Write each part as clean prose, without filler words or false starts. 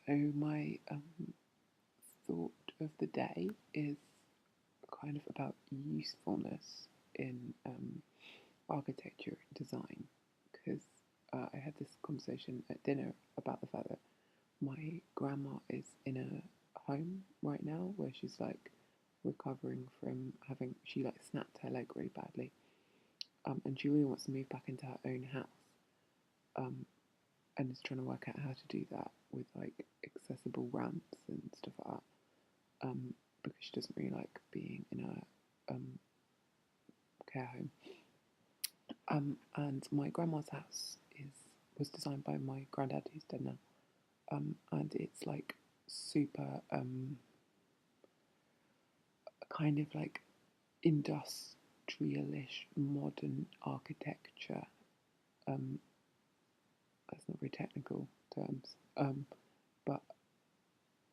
So my thought of the day is kind of about usefulness in architecture and design, because I had this conversation at dinner about the fact that my grandma is in a home right now where she's like recovering from having she like snapped her leg really badly, and she really wants to move back into her own house, um, and is trying to work out how to do that with like accessible ramps and stuff like that, because she doesn't really like being in a care home. And my grandma's house was designed by my granddad, who's dead now, and it's like super kind of like industrialish modern architecture. Um, that's not very technical terms, but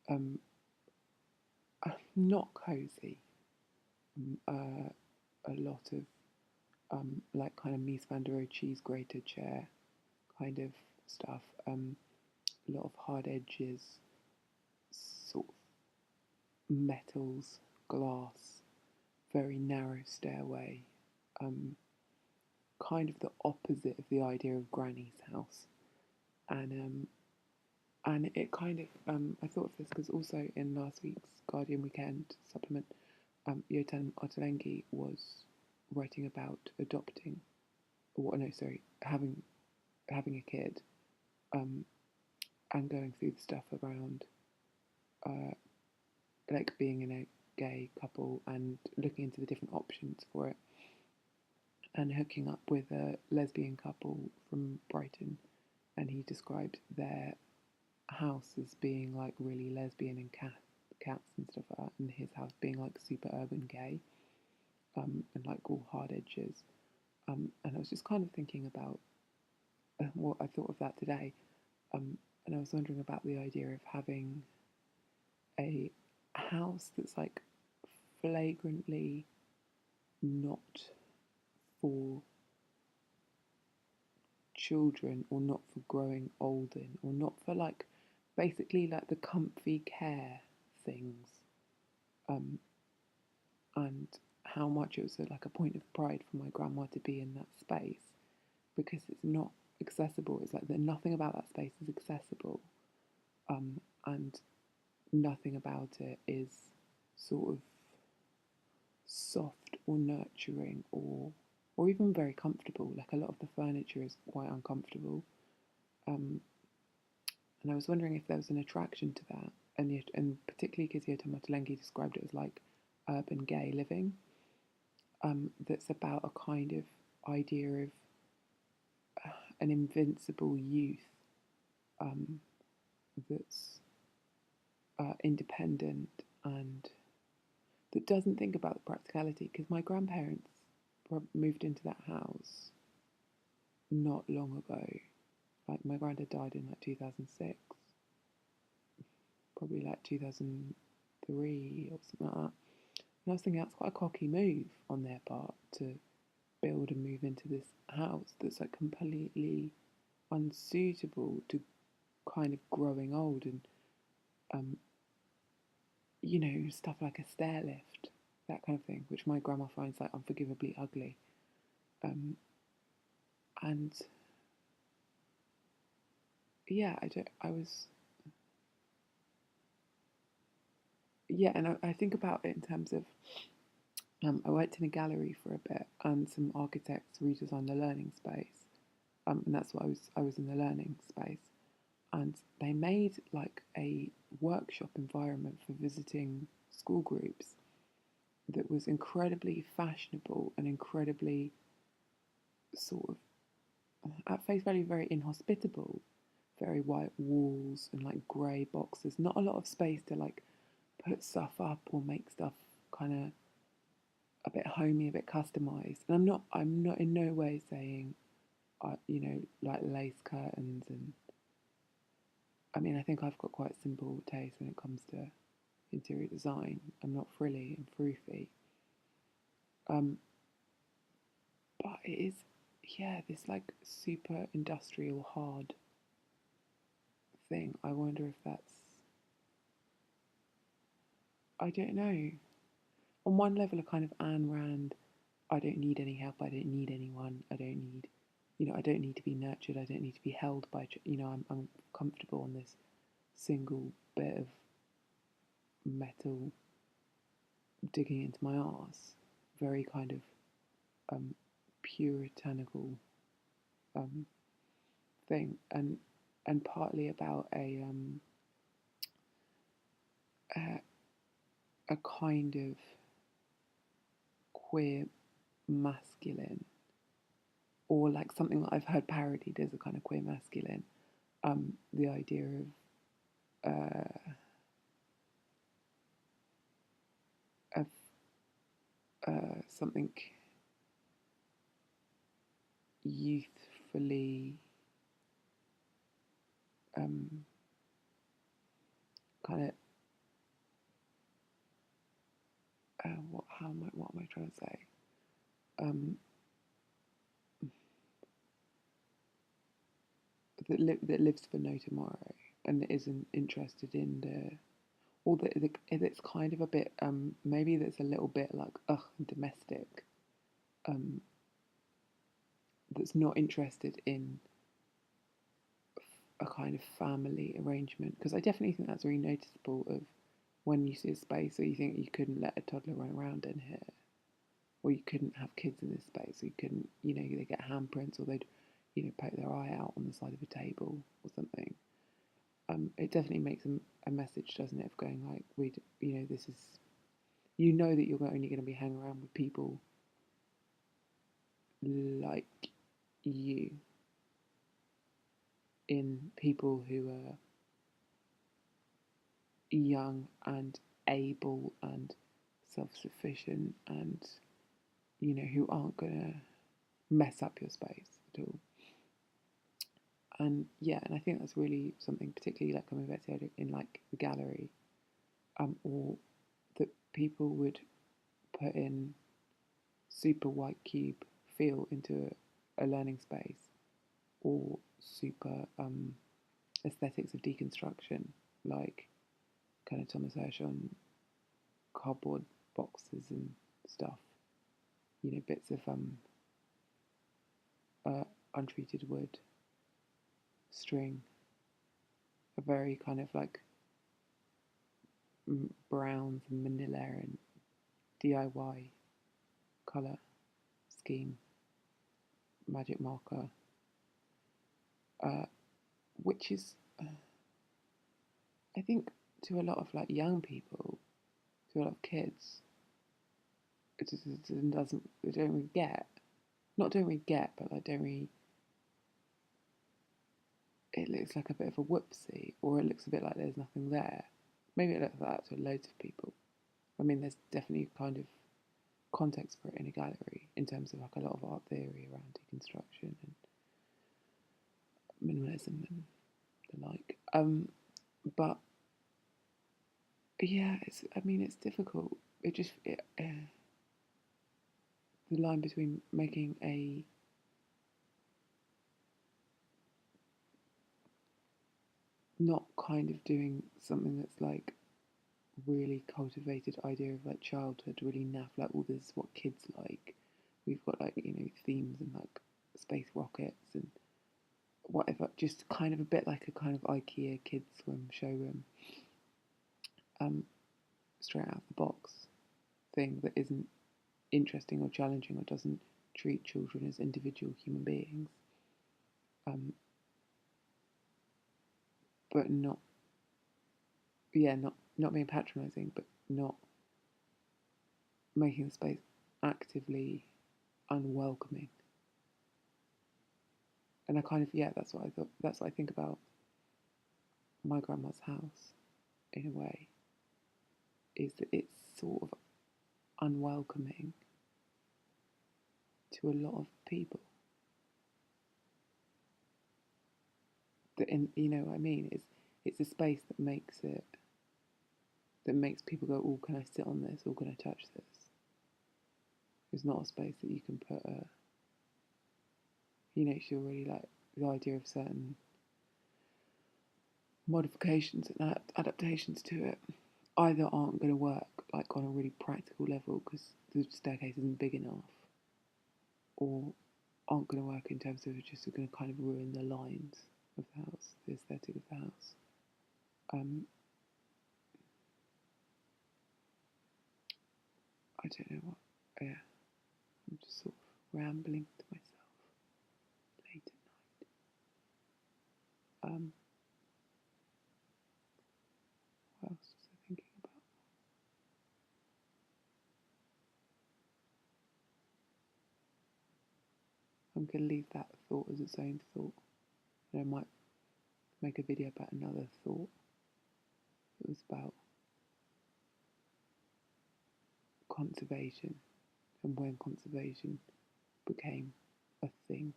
um, not cozy. A lot of like kind of Mies van der Rohe cheese grater chair kind of stuff. A lot of hard edges, sort of metals, glass, very narrow stairway. Um, Kind of the opposite of the idea of Granny's house, and it kind of I thought of this because also in last week's Guardian Weekend supplement, Yotam Ottolenghi was writing about adopting, or no, sorry, having a kid, um, and going through the stuff around uh, like being in a gay couple and looking into the different options for it, and hooking up with a lesbian couple from Brighton, and he described their house as being like really lesbian and cats and stuff like that, and his house being like super urban gay, and like all hard edges. And I was just kind of thinking about what I thought of that today, and I was wondering about the idea of having a house that's like flagrantly not for children, or not for growing old in, or not for like basically like the comfy care things, um, and how much it was like a point of pride for my grandma to be in that space, because it's not accessible. It's like that nothing about that space is accessible, and nothing about it is sort of soft or nurturing or even very comfortable. Like a lot of the furniture is quite uncomfortable. Um, and I was wondering if there was an attraction to that, and particularly because Yotam Ottolenghi described it as like urban gay living, that's about a kind of idea of an invincible youth, um, that's independent and that doesn't think about the practicality. Because my grandparents moved into that house not long ago. Like my granddad died in like 2006, probably like 2003 or something like that. And I was thinking that's quite a cocky move on their part to build and move into this house that's like completely unsuitable to kind of growing old, and um, stuff like a stair lift, that kind of thing, which my grandma finds like unforgivably ugly. Um, and yeah, I don't. I was yeah, and I think about it in terms of I worked in a gallery for a bit, and some architects redesigned the learning space, and that's what I was in the learning space, and they made like a workshop environment for visiting school groups that was incredibly fashionable and incredibly sort of at face value very inhospitable, very white walls and like grey boxes, not a lot of space to like put stuff up or make stuff kind of a bit homey, a bit customized. And I'm not in no way saying like lace curtains, and I mean I think I've got quite simple taste when it comes to interior design. I'm not frilly and froofy. Um, but it is, yeah, this like super industrial hard thing. I wonder if that's, I don't know. On one level, a kind of Ayn Rand, I don't need any help, I don't need anyone, I don't need, I don't need to be nurtured, I don't need to be held by, I'm comfortable on this single bit of metal digging into my arse. Very kind of puritanical um, thing, and partly about a a kind of queer masculine, or like something that I've heard parodied as a kind of queer masculine. The idea of something youthfully um, kind of what am I trying to say? Um, that lives for no tomorrow and that isn't interested in the, or that it's kind of a bit maybe that's a little bit like domestic, um, that's not interested in a kind of family arrangement, because I definitely think that's really noticeable of when you see a space or you think you couldn't let a toddler run around in here, or you couldn't have kids in this space, or you couldn't, they get handprints, or they'd, poke their eye out on the side of a table or something. It definitely makes a message, doesn't it, of going like, this is, that you're only going to be hanging around with people like you, in people who are young and able and self-sufficient, and who aren't gonna mess up your space at all. And yeah, and I think that's really something, particularly like coming back to in like the gallery, or that people would put in super white cube feel into a learning space, or super aesthetics of deconstruction, like kind of Thomas Hirsch on cardboard boxes and stuff. Bits of untreated wood, string, a very kind of like browns and manila and DIY colour scheme, magic marker, which is, I think, to a lot of like young people, to a lot of kids, it just doesn't, they don't really get, not don't really get, but like don't really, it looks like a bit of a whoopsie, or it looks a bit like there's nothing there. Maybe it looks like that to loads of people. I mean, there's definitely kind of context for it in a gallery in terms of like a lot of art theory around deconstruction and minimalism and the like. But yeah, it's difficult. The line between making a not kind of doing something that's like really cultivated idea of like childhood, really naff, like, well, this is what kids like. We've got like, themes and like space rockets and whatever, just kind of a bit like a kind of IKEA kids swim showroom, um, straight out of the box thing that isn't interesting or challenging or doesn't treat children as individual human beings, um, but not, yeah, not being patronising, but not making the space actively unwelcoming. And I kind of, yeah, that's what I thought. That's what I think about my grandma's house in a way, is that it's sort of unwelcoming to a lot of people. That, in, what I mean, it's a space that makes people go, oh, can I sit on this, or can I touch this? It's not a space that you can put a, she'll really like the idea of certain modifications and adaptations to it either aren't going to work like on a really practical level because the staircase isn't big enough, or aren't going to work in terms of just going to kind of ruin the lines of the house, the aesthetic of the house. I don't know what. Yeah, I'm just sort of rambling to myself late at night. What else was I thinking about? I'm going to leave that thought as its own thought, and I might make a video about another thought. It was about conservation and when conservation became a thing.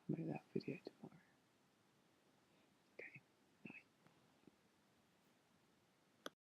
I'll make that video tomorrow.